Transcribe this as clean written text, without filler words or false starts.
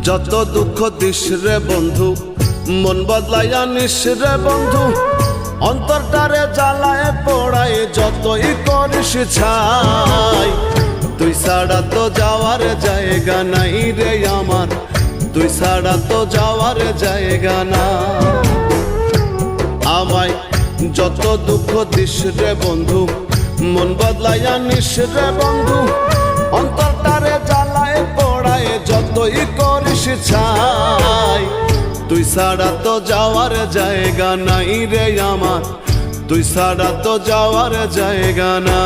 যত দুঃখ দিস রে বন্ধু, মন বদলাইয়া নিস রে বন্ধু। অন্তরটারে জ্বালায় পোড়ায় যতই করিস ছাই। তুই ছাড়া তো যাওয়ার জায়গা নাই রে আমার, তুই ছাড়া তো যাওয়ার জায়গা না। আমায় যত দুঃখ দিস রে বন্ধু, মন বদলাইয়া নিস রে বন্ধু। অন্তরটারে জ্বালায় পোড়ায় যতই করিস ছাই। তুই ছাড়া তো যাওয়ার জায়গা নাই রে আমার, তুই ছাড়া তো যাওয়ার জায়গা না।